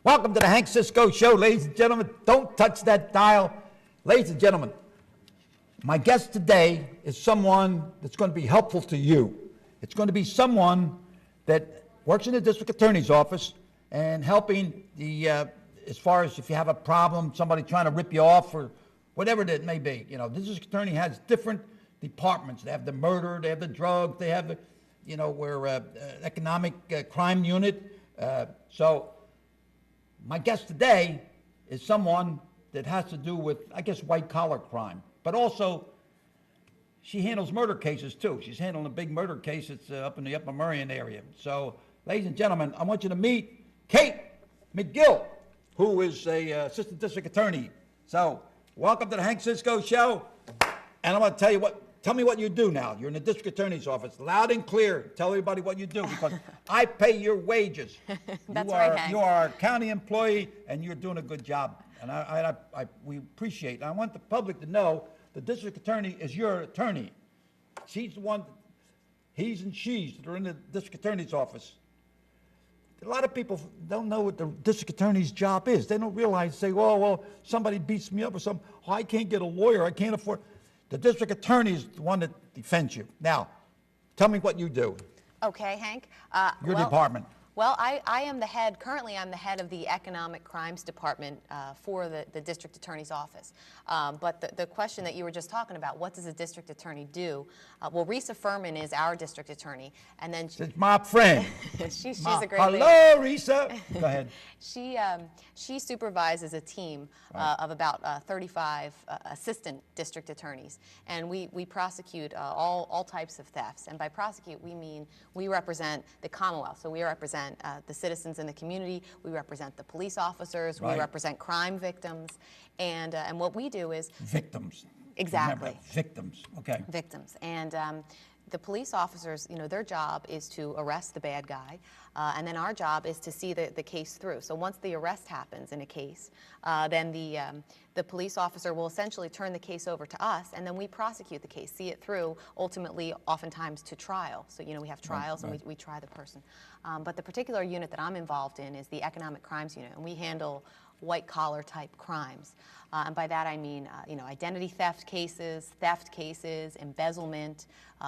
Welcome to the Hank Cisco Show, ladies and gentlemen. Don't touch that dial. Ladies and gentlemen, my guest today is someone that's going to be helpful to you. It's going to be someone that works in the district attorney's office and helping the, as far as if you have a problem, somebody trying to rip you off or whatever it may be. You know, the district attorney has different departments. They have the murder, they have the drugs, they have the, you know, where economic crime unit. So my guest today is someone that has to do with, I guess, white-collar crime. But also, she handles murder cases, too. She's handling a big murder case that's up in the Upper Merion area. So, ladies and gentlemen, I want you to meet Kate McGill, who is a assistant district attorney. So, welcome to the Hank Cisco Show. And I'm going to tell you tell me what you do now. You're in the district attorney's office, loud and clear. Tell everybody what you do, because I pay your wages. That's right, Hank. You are a county employee, and you're doing a good job. And we appreciate it. I want the public to know the district attorney is your attorney. She's the one, he's and she's that are in the district attorney's office. A lot of people don't know what the district attorney's job is. They don't realize, say, well, somebody beats me up or something. Oh, I can't get a lawyer. I can't afford. The district attorney is the one that defends you. Now, tell me what you do. Okay, Hank. Your department. Well, I am the head, currently I'm the head of the Economic Crimes Department for the District Attorney's Office. But the question that you were just talking about, what does a district attorney do? Well, Risa Furman is our district attorney, and then It's my friend. she's a great lady. Hello, Risa. Go ahead. She supervises a team of about 35 assistant district attorneys, and we prosecute all types of thefts. And by prosecute, we mean we represent the Commonwealth. So we represent the citizens in the community. We represent the police officers. Right. We represent crime victims, and what we do is Victims. Exactly. Remember, victims. Okay. Victims. And the police officers, you know, their job is to arrest the bad guy, and then our job is to see the case through. So once the arrest happens in a case, then the police officer will essentially turn the case over to us, and then we prosecute the case, see it through, ultimately, oftentimes to trial. So, you know, we have trials and we try the person. But the particular unit that I'm involved in is the Economic Crimes Unit, and we handle white-collar type crimes. And by that I mean, you know, identity theft cases, embezzlement,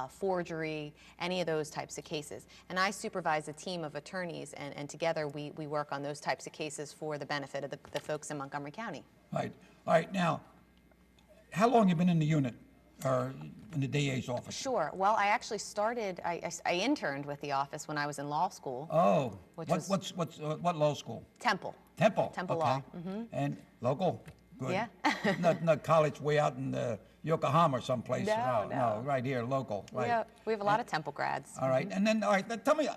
forgery, any of those types of cases. And I supervise a team of attorneys, and together we work on those types of cases for the benefit of the folks in Montgomery County. Right. All right. Now, how long have you been in the unit or in the DA's office? Sure. Well, I actually started, I interned with the office when I was in law school. Oh. What law school? Temple. Temple. Temple okay. Law. Mm-hmm. And local? Good. Yeah. not college way out in Yokohama or someplace. No. Right here, local. Right. We have a lot of Temple grads. All right. And then, all right, tell me,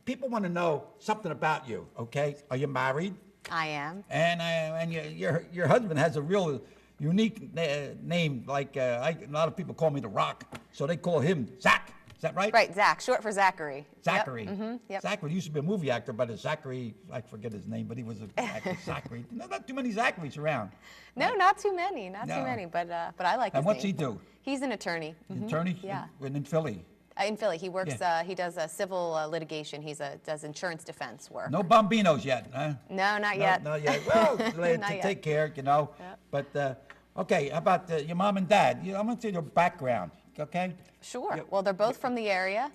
people want to know something about you, okay? Are you married? I am. And your husband has a real unique name, like a lot of people call me The Rock, so they call him Zach. Is that right? Right, Zach, short for Zachary. Zachary. Yep. Mm-hmm. Yep. Zachary used to be a movie actor, but Zachary, I forget his name, but he was an actor, Zachary. Not too many Zacharys around. No, right? Not too many, but I like his And what's name. he do? He's an attorney. Mm-hmm. Attorney? Yeah. In Philly? In Philly. He works, he does civil litigation. Does insurance defense work. No Bambinos yet, huh? No, not yet. Not yet. Well, Not yet. take care, you know. Yep. But, okay, how about your mom and dad? I'm going to see your background, okay? Sure. Yeah. Well, they're both from the area.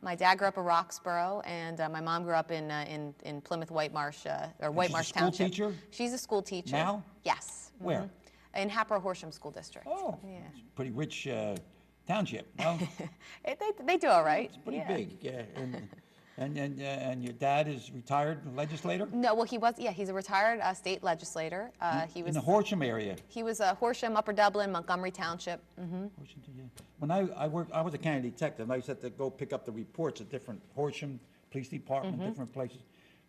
My dad grew up in Roxborough, and my mom grew up in Plymouth White Marsh, or White Marsh Township. She's a school teacher? She's a school teacher. Now? Yes. Where? Mm-hmm. In Hatboro-Horsham School District. Oh, Yeah. it's a pretty rich township, no? They do all right. It's pretty big, yeah. And your dad is retired legislator? No, well, he's a retired state legislator. He was in the Horsham area. He was Horsham, Upper Dublin, Montgomery Township. Mm-hmm. Horsham, yeah. When I was a county detective, I used to have to go pick up the reports at different Horsham Police Department, different places.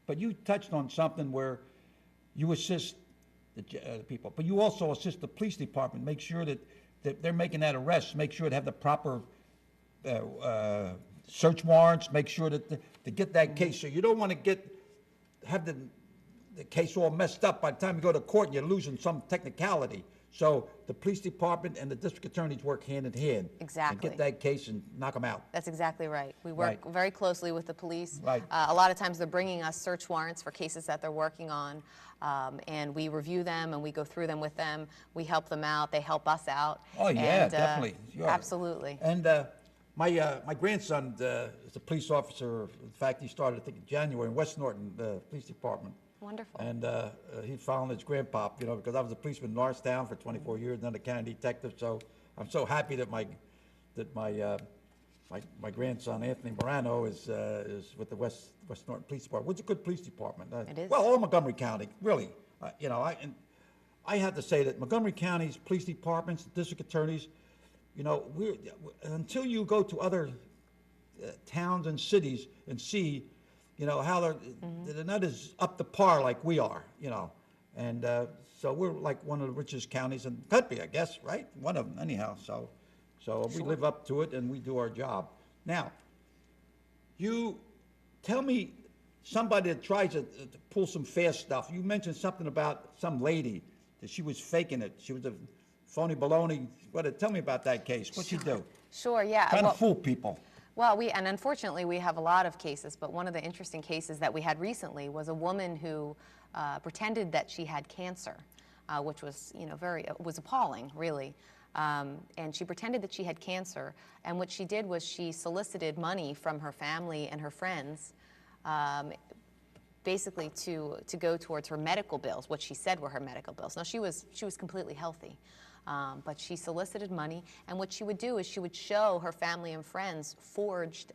But you touched on something where you assist the people, but you also assist the police department, make sure that they're making that arrest, make sure they have the proper search warrants, make sure that to get that case. So you don't want to have the the case all messed up. By the time you go to court, you're losing some technicality. So the police department and the district attorneys work hand in hand. Exactly. And get that case and knock them out. That's exactly right. We work Right. very closely with the police. Right. A lot of times they're bringing us search warrants for cases that they're working on, and we review them and we go through them with them. We help them out. They help us out. Oh, yeah, And, definitely. Sure. Absolutely. And my grandson is a police officer. In fact, he started, I think, in January in West Norton, the police department. Wonderful. And he followed his grandpa, you know, because I was a policeman in Norristown for 24 years, and then a county detective. So I'm so happy that my grandson Anthony Morano is with the West Norton Police Department, which is a good police department. It is. Well, all Montgomery County, really. You know, I have to say that Montgomery County's police departments, district attorneys, you know, until you go to other towns and cities and see, you know, how they're not as up to par like we are, you know. And so we're like one of the richest counties in the country, I guess, right? One of them, anyhow. So we live up to it and we do our job. Now, you tell me somebody that tries to pull some fast stuff. You mentioned something about some lady that she was faking it. She was a phony baloney. Tell me about that case. What'd she do? Sure, yeah. Trying to fool people. Well, and unfortunately we have a lot of cases, but one of the interesting cases that we had recently was a woman who pretended that she had cancer, which was, you know, was appalling, really. And she pretended that she had cancer, and what she did was she solicited money from her family and her friends, basically to go towards her medical bills, what she said were her medical bills. Now, she was completely healthy. But she solicited money, and what she would do is she would show her family and friends forged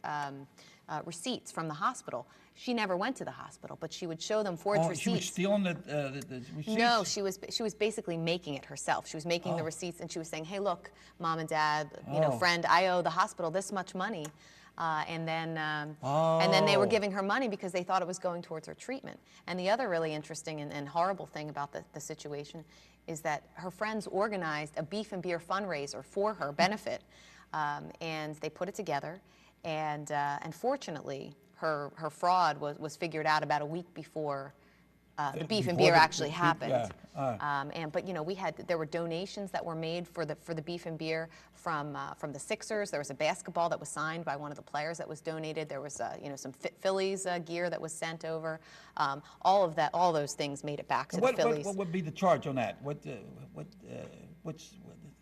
receipts from the hospital. She never went to the hospital, but she would show them forged receipts. She was stealing the receipts? No, she was basically making it herself. She was making the receipts, and she was saying, "Hey, look, mom and dad, you know, friend, I owe the hospital this much money." And then they were giving her money because they thought it was going towards her treatment. And the other really interesting and horrible thing about the situation is that her friends organized a beef and beer fundraiser for her benefit, and they put it together. And fortunately, her fraud was figured out about a week before the beef and beer actually happened. Yeah. But you know, there were donations that were made for the beef and beer from the Sixers. There was a basketball that was signed by one of the players that was donated. There was you know, some Phillies gear that was sent over. All those things made it back to the Phillies. What would be the charge on that?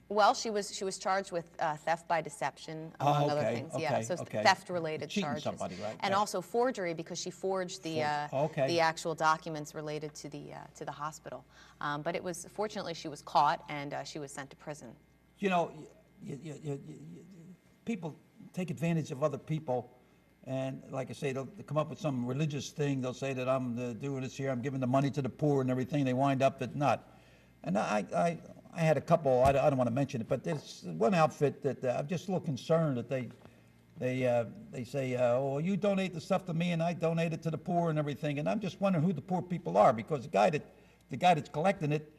Well, she was charged with theft by deception, among other things. Yeah, so theft-related charges. Somebody, right? And also forgery, because she forged the actual documents related to the hospital. But fortunately she was caught and she was sent to prison. You know, people take advantage of other people, and like I say, they'll come up with some religious thing. They'll say that I'm doing this here, I'm giving the money to the poor and everything. They wind up at not. And I had a couple, I don't want to mention it, but there's one outfit that I'm just a little concerned that they say, oh, you donate the stuff to me and I donate it to the poor and everything. And I'm just wondering who the poor people are, because the guy that's collecting it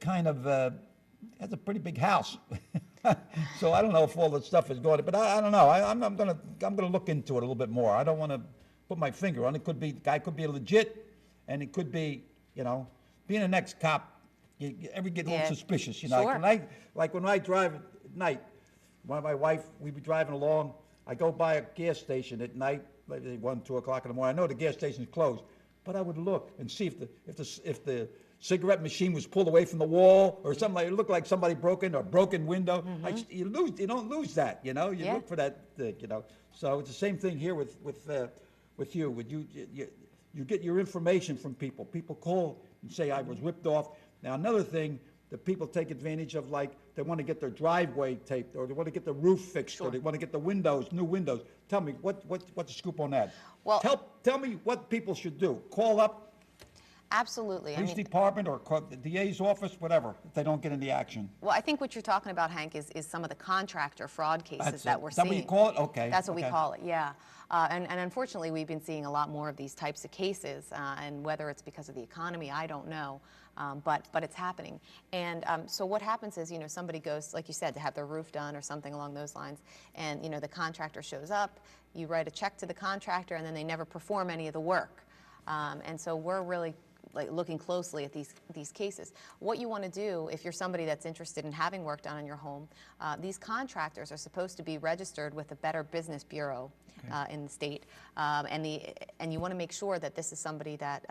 kind of has a pretty big house. So I don't know if all that stuff is going, but I don't know. I'm gonna look into it a little bit more. I don't want to put my finger on it. The guy could be legit, and it could be, you know, being an ex-cop. You ever get a little suspicious, you know? Sure. Like when I drive at night, my wife, we'd be driving along. I go by a gas station at night, like 1, 2 o'clock in the morning. I know the gas station's closed, but I would look and see if the cigarette machine was pulled away from the wall or something. Like, it looked like somebody broke in, or a broken window. Mm-hmm. You don't lose that, you know. You look for that thing, you know. So it's the same thing here with you. You get your information from people. People call and say I was ripped off. Now, another thing that people take advantage of, like they want to get their driveway taped, or they want to get the roof fixed, or they want to get the new windows. Tell me, what's the scoop on that? Well, tell me what people should do. Call up. Absolutely. Police department or the DA's office, whatever, if they don't get into action. Well, I think what you're talking about, Hank, is some of the contractor fraud cases that we're seeing. Is that what you call it? Okay. That's what we call it, yeah. And unfortunately, we've been seeing a lot more of these types of cases, and whether it's because of the economy, I don't know. But it's happening. And so what happens is, you know, somebody goes, like you said, to have their roof done or something along those lines, and, you know, the contractor shows up, you write a check to the contractor, and then they never perform any of the work. And so we're really like looking closely at these cases. What you want to do, if you're somebody that's interested in having work done on your home, these contractors are supposed to be registered with the Better Business Bureau in the state, and you want to make sure that this is somebody that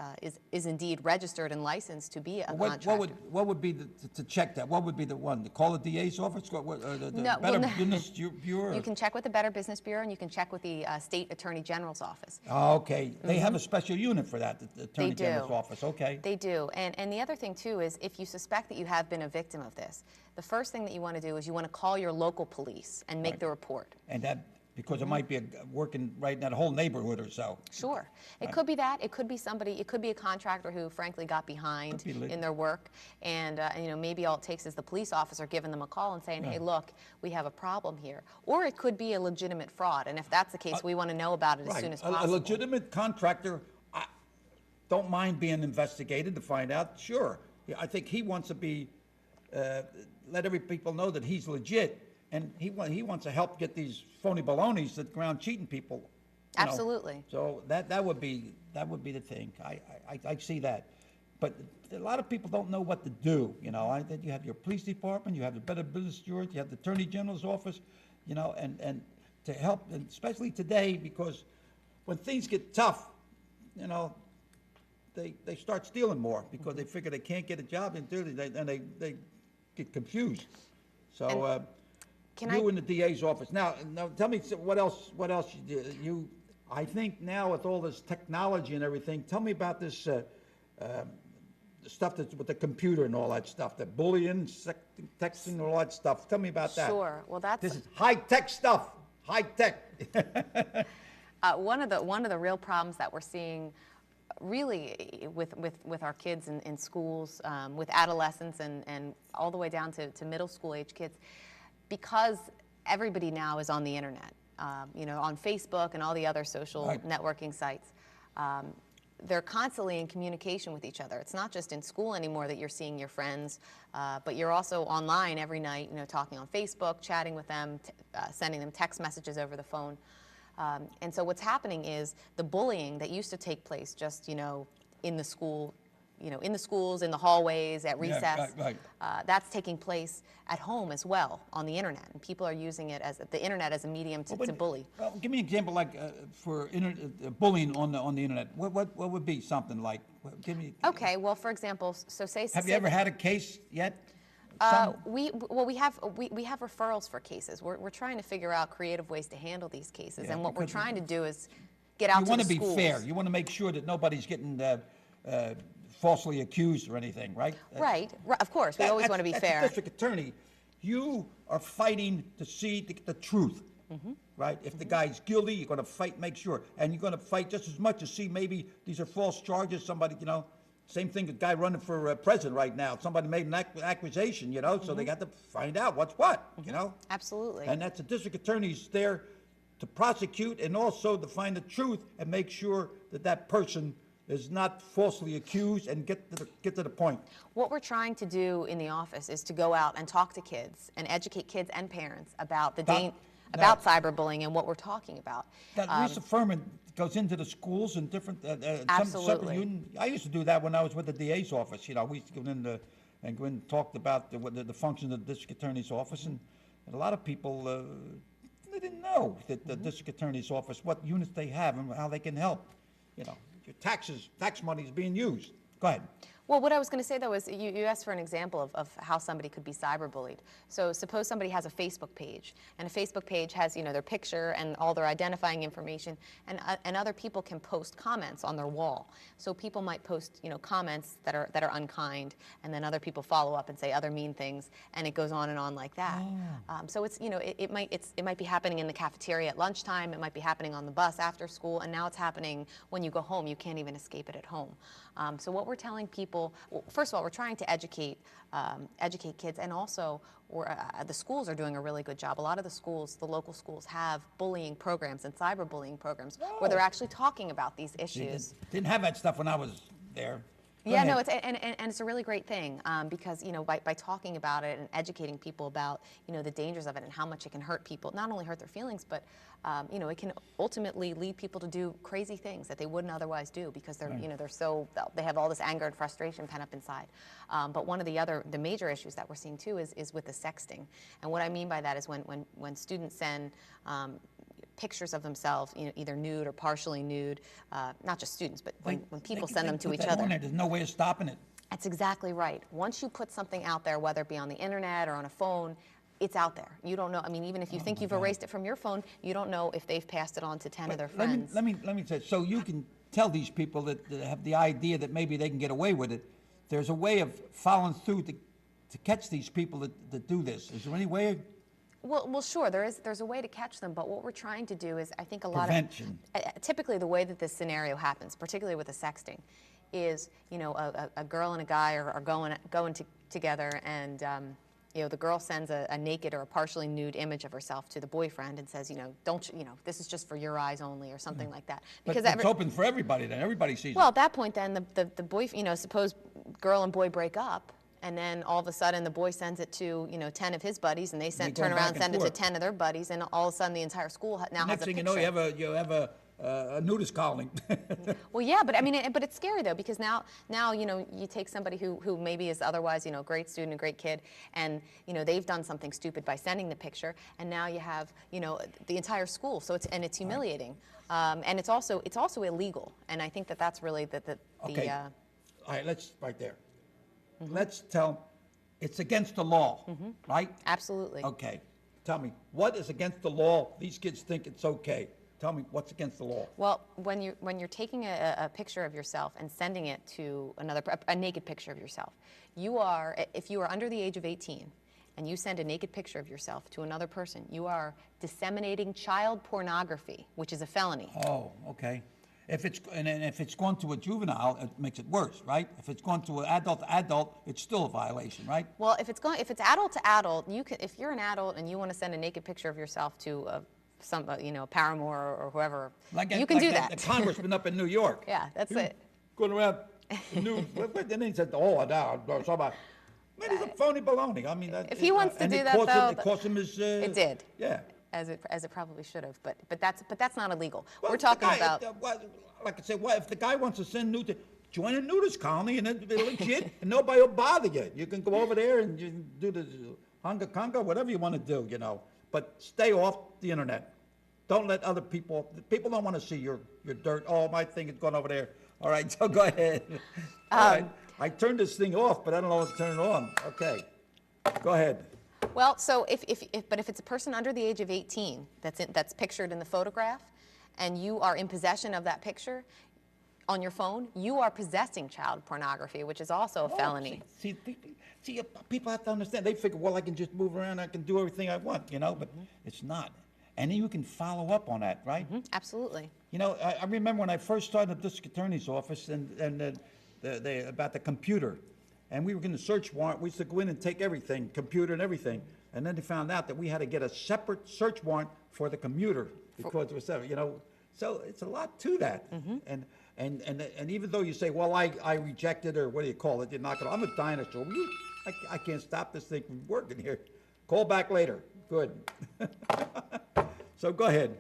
is indeed registered and licensed to be a contractor. What would be to check that? What would be the one? To call the DA's office? The No, Better well, no. Business Bureau? You can check with the Better Business Bureau, and you can check with the State Attorney General's office. Oh, okay. They have a special unit for that, the Attorney They do. General's office. Okay. They do. And the other thing, too, is if you suspect that you have been a victim of this, the first thing that you want to do is you want to call your local police and make the report. And that, because it might be working right in that whole neighborhood or so. Sure. It could be that. It could be somebody, it could be a contractor who frankly got behind in their work, and you know, maybe all it takes is the police officer giving them a call and saying, hey, look, we have a problem here. Or it could be a legitimate fraud, and if that's the case, we want to know about it as soon as possible. A legitimate contractor, I don't mind being investigated to find out, sure. Yeah, I think he wants to be, let every people know that he's legit. And he wants to help get these phony balonies that go around cheating people. You know. Absolutely. So that would be the thing. I see that, but a lot of people don't know what to do. You know, you have your police department, you have the Better Business Bureau, you have the Attorney General's office. You know, and to help, and especially today, because when things get tough, you know, they start stealing more because they figure they can't get a job and they get confused. So. You in the DA's office. Now tell me what else you I think now with all this technology and everything, tell me about this stuff that's with the computer and all that stuff, the bullying, texting, and all that stuff. Tell me about that. Sure. Well, this is high-tech stuff. High-tech. One of the real problems that we're seeing really with our kids in schools, with adolescents and all the way down to middle school age kids, because everybody now is on the internet, you know, on Facebook and all the other social networking sites. They're constantly in communication with each other. It's not just in school anymore that you're seeing your friends, but you're also online every night, you know, talking on Facebook, chatting with them, sending them text messages over the phone. And so what's happening is the bullying that used to take place just, you know, in the school, you know, in the schools, in the hallways, at recess, that's taking place at home as well on the internet, and people are using it as the internet as a medium to bully. Well, give me an example, like for bullying on the internet. What would be something like? Give me. Okay, well, for example, so Have you ever had a case yet? We have referrals for cases. We're trying to figure out creative ways to handle these cases, and what we're trying to do is get out to the schools. You want to be fair. You want to make sure that nobody's getting falsely accused or anything, right? Right. Of course, we always want to be fair. As a district attorney, you are fighting to see the truth, right? If the guy's guilty, you're going to fight, make sure, and you're going to fight just as much to see maybe these are false charges. Somebody, you know, same thing. The guy running for president right now. Somebody made an accusation, you know, so they got to find out what's what, you know. Absolutely. And that's the district attorney's there to prosecute and also to find the truth and make sure that that person is not falsely accused and get to the point. What we're trying to do in the office is to go out and talk to kids and educate kids and parents about about cyberbullying and what we're talking about. That reaffirmment goes into the schools and different. Absolutely. I used to do that when I was with the DA's office. You know, we used to go in and talked about the functions of the district attorney's office, and a lot of people they didn't know that the district attorney's office, what units they have and how they can help. You know. Your tax money is being used. Go ahead. Well, what I was going to say, though, is you asked for an example of how somebody could be cyberbullied. So suppose somebody has a Facebook page, and a Facebook page has, you know, their picture and all their identifying information, and other people can post comments on their wall. So people might post, you know, comments that are unkind, and then other people follow up and say other mean things, and it goes on and on like that. So it's, you know, it might be happening in the cafeteria at lunchtime, it might be happening on the bus after school, and now it's happening when you go home. You can't even escape it at home. So what we're telling people, well, first of all, we're trying to educate kids, and also the schools are doing a really good job. A lot of the schools, the local schools, have bullying programs and cyberbullying programs where they're actually talking about these issues. Didn't have that stuff when I was there. Yeah, no, and it's a really great thing because, you know, by talking about it and educating people about, you know, the dangers of it and how much it can hurt people, not only hurt their feelings, but, you know, it can ultimately lead people to do crazy things that they wouldn't otherwise do because they're, you know, they have all this anger and frustration pent up inside. But one of the major issues that we're seeing too is with the sexting. And what I mean by that is when students send pictures of themselves, you know, either nude or partially nude, not just students, but when people send them to each other. There's no way of stopping it. That's exactly right. Once you put something out there, whether it be on the internet or on a phone, it's out there. You don't know. I mean, even if you think you've erased it from your phone, you don't know if they've passed it on to 10 of their friends. Let me say, so you can tell these people that have the idea that maybe they can get away with it. There's a way of following through to catch these people that do this. Is there any way? Well, sure. There's a way to catch them, but what we're trying to do is, I think, a lot prevention. Typically, the way that this scenario happens, particularly with the sexting, is, you know, a girl and a guy are going together, and you know, the girl sends a naked or a partially nude image of herself to the boyfriend and says, you know, this is just for your eyes only, or something like that. Because it's open for everybody. Then everybody sees it. Well, at that point, then the boy, you know, suppose girl and boy break up. And then all of a sudden the boy sends it to, you know, 10 of his buddies, and they turn around and send it to 10 of their buddies, and all of a sudden the entire school now has a picture. Next thing you know, you have a nudist colony. Well, yeah, but I mean, but it's scary though, because now you know, you take somebody who maybe is otherwise, you know, a great student, a great kid, and you know, they've done something stupid by sending the picture, and now you have, you know, the entire school. So it's humiliating, and it's also illegal, and I think that's really Okay. All right, right there. Let's tell, it's against the law, right? Absolutely. Okay. Tell me, what is against the law? These kids think it's okay. Tell me, what's against the law? Well, when you're taking a picture of yourself and sending it to a naked picture of yourself, if you are under the age of 18 and you send a naked picture of yourself to another person, you are disseminating child pornography, which is a felony. Oh, okay. If it's gone to a juvenile, it makes it worse, right? If it's gone to an adult, it's still a violation, right? Well, if it's adult to adult, if you're an adult and you want to send a naked picture of yourself to you know, a paramour or whoever, you can do that. The congressman up in New York. Yeah, that's it. Going around, then he said, "Oh, now somebody." Man, it's a phony baloney. I mean, if he wants to do that, though, it cost him his. It did. Yeah. As it probably should have, but that's not illegal. Well, we're talking about. Like I said, if the guy wants to send nude, join a nudist colony, and then it'll legit, and nobody will bother you. You can go over there and you do the hanga conga, whatever you want to do, you know. But stay off the internet. Don't let other people. People don't want to see your dirt. Oh, my thing is going over there. All right, so go ahead. All right. I turned this thing off, but I don't know what to turn it on. Okay, go ahead. Well, so if it's a person under the age of 18 that's pictured in the photograph, and you are in possession of that picture on your phone, you are possessing child pornography, which is also a felony. See, people have to understand. They figure, well, I can just move around, I can do everything I want, you know, but it's not. And then you can follow up on that, right? Absolutely. You know, I remember when I first started the district attorney's office and about the computer. And we were getting a search warrant. We used to go in and take everything, computer and everything. And then they found out that we had to get a separate search warrant for the computer because it was separate, you know. So it's a lot to that. And even though you say, well, I reject it, or what do you call it? You're not gonna. I'm a dinosaur. I can't stop this thing from working here. Call back later. Good. So go ahead.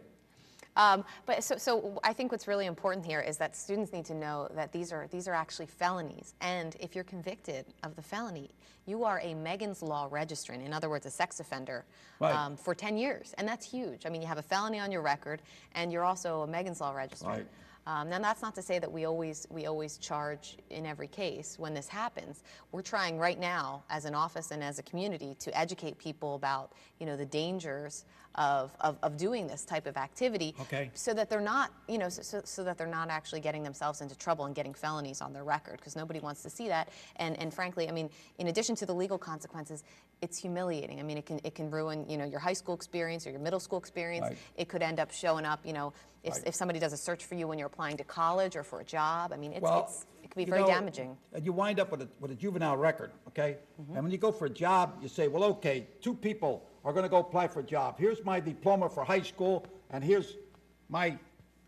But so I think what's really important here is that students need to know that these are actually felonies, and if you're convicted of the felony, you are a Megan's Law registrant, in other words, a sex offender, right. For 10 years, and that's huge. I mean, you have a felony on your record, and you're also a Megan's Law registrant. Right. Now, that's not to say that we always charge in every case when this happens. We're trying right now, as an office and as a community, to educate people about, you know, the dangers of doing this type of activity, okay, so that they're not, you know, so that they're not actually getting themselves into trouble and getting felonies on their record, because nobody wants to see that. And frankly, I mean, in addition to the legal consequences, it's humiliating. I mean, it can ruin, you know, your high school experience or your middle school experience. Right. It could end up showing up, you know, if somebody does a search for you when you're applying to college or for a job. I mean, it can be very damaging. You wind up with a juvenile record, okay? And when you go for a job, you say, well, okay, 2 people are going to go apply for a job. Here's my diploma for high school, and here's my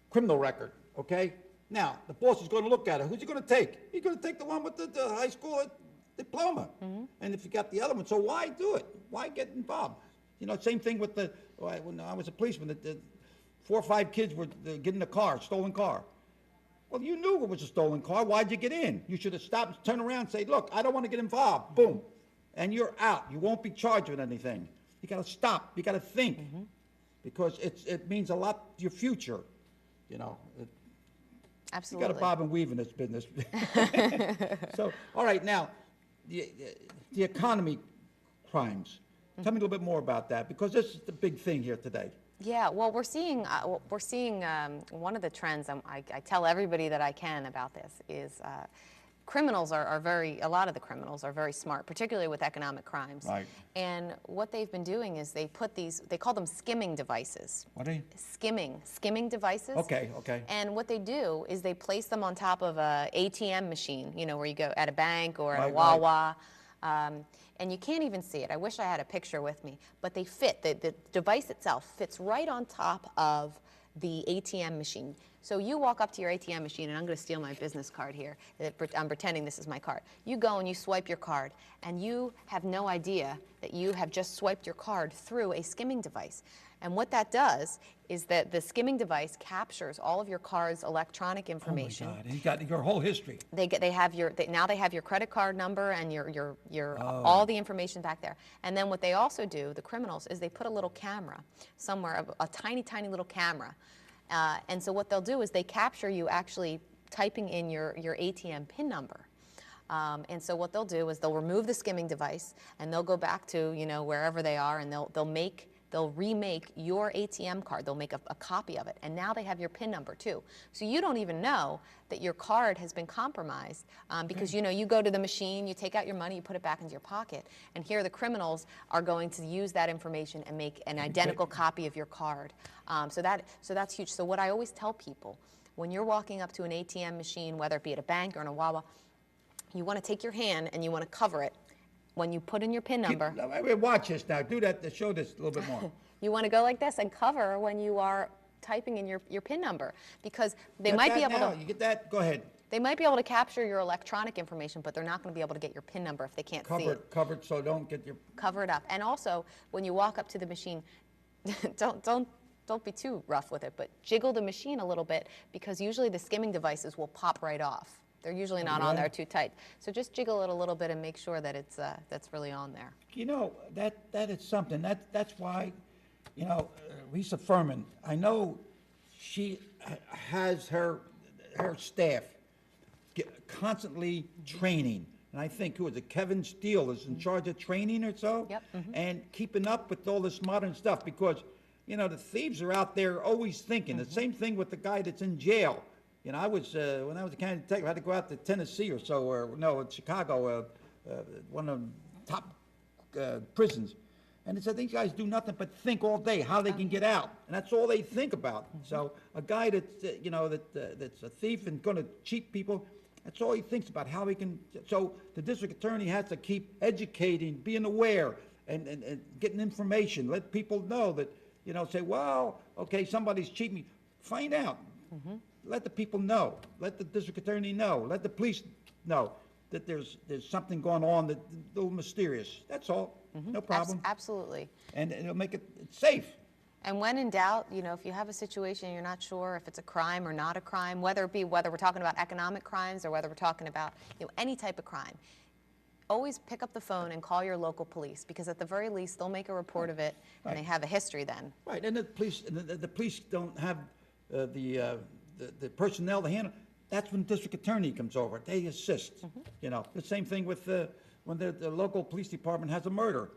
criminal record, okay? Now, the boss is going to look at it. Who's he going to take? He's going to take the one with the high school diploma. And if you got the other one, so why do it? Why get involved? You know, same thing with when I was a policeman, the 4 or 5 kids were getting a car, stolen car. Well, you knew it was a stolen car. Why'd you get in? You should have stopped, turned around and say, look, I don't want to get involved. Boom. And you're out. You won't be charged with anything. You got to stop. You got to think. Because it means a lot to your future. You know. Absolutely. You got to bob and weave in this business. So, all right, now, the economy crimes. Tell me a little bit more about that, because this is the big thing here today. Yeah, well, we're seeing one of the trends. I tell everybody that I can about this is criminals a lot of the criminals are very smart, particularly with economic crimes. Right. And what they've been doing is they call them skimming devices. What are you? Skimming devices. Okay, okay. And what they do is they place them on top of a ATM machine, you know, where you go at a bank or at a Wawa. And you can't even see it. I wish I had a picture with me, but they fit. The device itself fits right on top of the ATM machine. So you walk up to your ATM machine, and I'm going to steal my business card here. I'm pretending this is my card. You go and you swipe your card, and you have no idea that you have just swiped your card through a skimming device. And what that does is that the skimming device captures all of your card's electronic information. Oh my God! And you got your whole history. Now they have your credit card number and your all the information back there. And then what they also do, the criminals, is they put a little camera somewhere, a tiny little camera. And so what they'll do is they capture you actually typing in your ATM PIN number. And so what they'll do is they'll remove the skimming device, and they'll go back to, you know, wherever they are, and they'll remake your ATM card. They'll make a copy of it. And now they have your PIN number too. So you don't even know that your card has been compromised because, you know, you go to the machine, you take out your money, you put it back into your pocket. And here the criminals are going to use that information and make an identical copy of your card. So that's huge. So what I always tell people, when you're walking up to an ATM machine, whether it be at a bank or in a Wawa, you want to take your hand and you want to cover it. When you put in your PIN number. Watch this now. Do that to show this a little bit more. You want to go like this and cover when you are typing in your PIN number, because they might be able to. You get that? Go ahead. They might be able to capture your electronic information, but they're not going to be able to get your PIN number if they can't see it. Covered, so don't get your. Cover it up. And also, when you walk up to the machine, don't be too rough with it, but jiggle the machine a little bit, because usually the skimming devices will pop right off. They're usually not on there too tight. So just jiggle it a little bit and make sure that it's that's really on there. You know, that is something. That's why, you know, Lisa Furman, I know she has her staff constantly training. And I think, who is it, Kevin Steele is in charge of training or so? Yep. And keeping up with all this modern stuff, because, you know, the thieves are out there always thinking. The same thing with the guy that's in jail. You know, when I was a county detective, I had to go out to Tennessee or so, or no, in Chicago, one of the top prisons. And it said these guys do nothing but think all day how they can get out, and that's all they think about. So a guy that's you know that's a thief and going to cheat people, that's all he thinks about, how he can. So the district attorney has to keep educating, being aware, and getting information, let people know that, you know, say, well, okay, somebody's cheating me. Find out. Let the people know. Let the district attorney know. Let the police know that there's something going on that's a little mysterious. That's all. No problem. Absolutely. And it'll make it safe. And when in doubt, you know, if you have a situation you're not sure if it's a crime or not a crime, whether we're talking about economic crimes or whether we're talking about, you know, any type of crime, always pick up the phone and call your local police, because at the very least they'll make a report of it, and they have a history then. Right. And the police don't have the personnel to handle. That's when the district attorney comes over. They assist. You know, the same thing with when the local police department has a murder.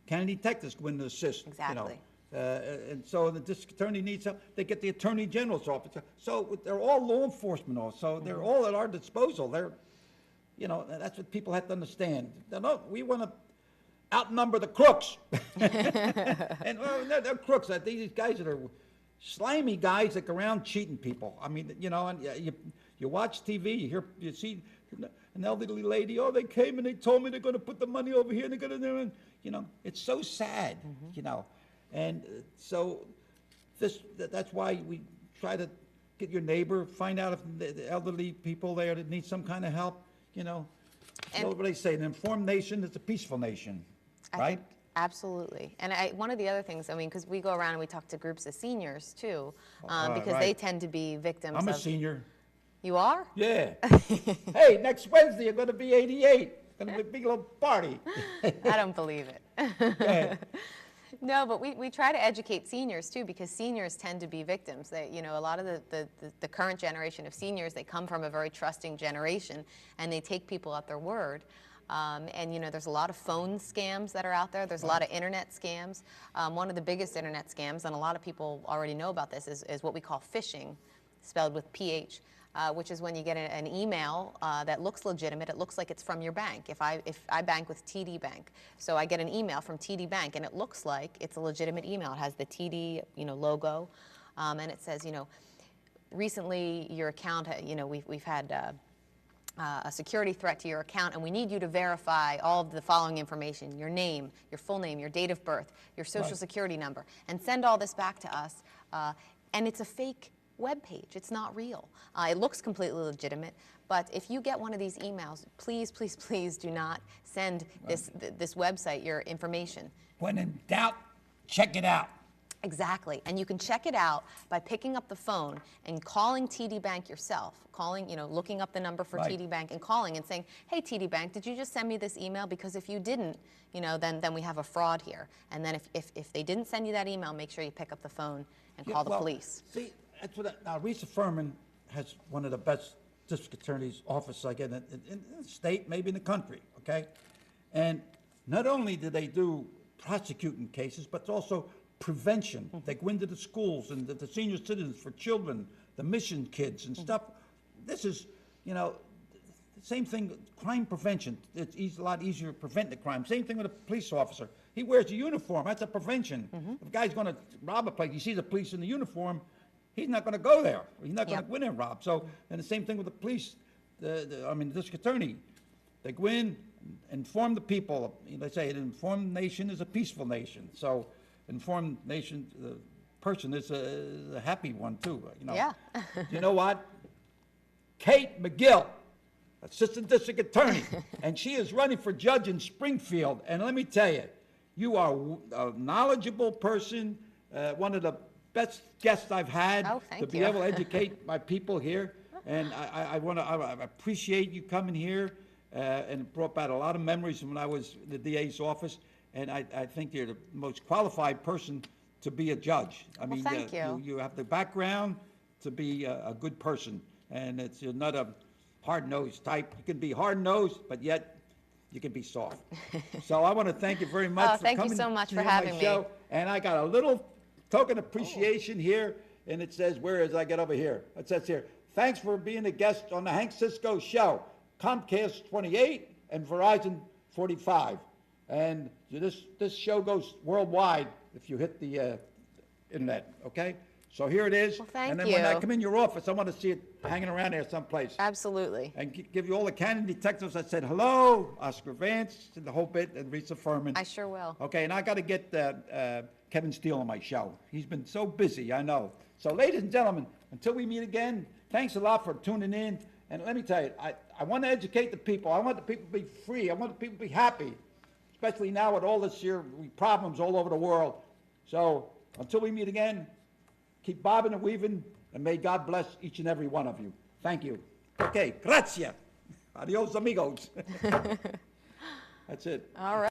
County detectives go in to assist. Exactly. You know, and so the district attorney needs help. They get the attorney general's office. So they're all law enforcement officers. So they're all at our disposal. They're, you know, that's what people have to understand. No, we want to outnumber the crooks. And well, they're crooks. These guys that are slimy guys that go around cheating people. I mean, you know, and you watch TV, you see an elderly lady, oh, they came and they told me they're going to put the money over here, and they're going to, you know, it's so sad, you know. And so that's why we try to get your neighbor, find out if the elderly people there that need some kind of help, you know. You know what they say, an informed nation is a peaceful nation, right? Absolutely. And one of the other things, I mean, because we go around and we talk to groups of seniors too, because right. they tend to be victims of... I'm a senior. You are? Yeah. Hey, next Wednesday you're going to be 88. It's going to be a big little party. I don't believe it. Yeah. No, but we try to educate seniors too, because seniors tend to be victims. They, you know, a lot of the current generation of seniors, they come from a very trusting generation, and they take people at their word. And you know, there's a lot of phone scams that are out there. There's a lot of internet scams. One of the biggest internet scams, and a lot of people already know about this, is what we call phishing, spelled with PH. Which is when you get an email that looks legitimate. It looks like it's from your bank. If I bank with TD Bank, so I get an email from TD Bank, and it looks like it's a legitimate email. It has the TD, you know, logo, and it says, you know, recently your account, you know, we've had a security threat to your account, and we need you to verify all of the following information: your name, your full name, your date of birth, your social security number, and send all this back to us. And it's a fake web page. It's not real. It looks completely legitimate, but if you get one of these emails, please, please, please do not send this website your information. When in doubt, check it out. Exactly. And you can check it out by picking up the phone and calling TD Bank yourself, calling, you know, looking up the number for TD Bank and calling and saying, hey, TD Bank, did you just send me this email? Because if you didn't, you know, then we have a fraud here. And then if they didn't send you that email, make sure you pick up the phone and call the police. See, that's what now, Risa Furman has one of the best district attorney's offices I get in the state, maybe in the country, okay? And not only do they do prosecuting cases, but it's also prevention. They go into the schools and the senior citizens for children, the mission kids and stuff. This is, you know, the same thing, crime prevention. It's a lot easier to prevent the crime. Same thing with a police officer. He wears a uniform. That's a prevention. If a guy's going to rob a place, he sees a police in the uniform, he's not going to go there. He's not going to go in and rob. So, and the same thing with the police, I mean, the district attorney. They go in, inform the people. They say an informed nation is a peaceful nation. So, informed nation, the person is a happy one too. You know. Yeah. You know what? Kate McGill, assistant district attorney, and she is running for judge in Springfield. And let me tell you, you are a knowledgeable person, one of the best guests I've had to be able to educate my people here. And I appreciate you coming here, and it brought back a lot of memories when I was in the DA's office. And I think you're the most qualified person to be a judge. I mean, thank you. You have the background to be a good person, and you're not a hard-nosed type. You can be hard-nosed, but yet you can be soft. So I want to thank you very much for coming. Thank you so much for my having show. me. And I got a little token appreciation here, and it says, where is I get over here? It says here, thanks for being a guest on the Hank Cisco Show, Comcast 28 and Verizon 45. And this show goes worldwide if you hit the internet, okay? So here it is. Well, thank and then you. when I come in your office, I want to see it hanging around there someplace. Absolutely. And give you all the canon detectives that said hello, Oscar Vance, and the whole bit, and Risa Furman. I sure will. Okay, and I got to get Kevin Steele on my show. He's been so busy, I know. So, ladies and gentlemen, until we meet again, thanks a lot for tuning in. And let me tell you, I want to educate the people. I want the people to be free. I want the people to be happy, especially now with all this year problems all over the world. So, until we meet again, keep bobbing and weaving, and may God bless each and every one of you. Thank you. Okay, grazie. Adios, amigos. That's it. All right.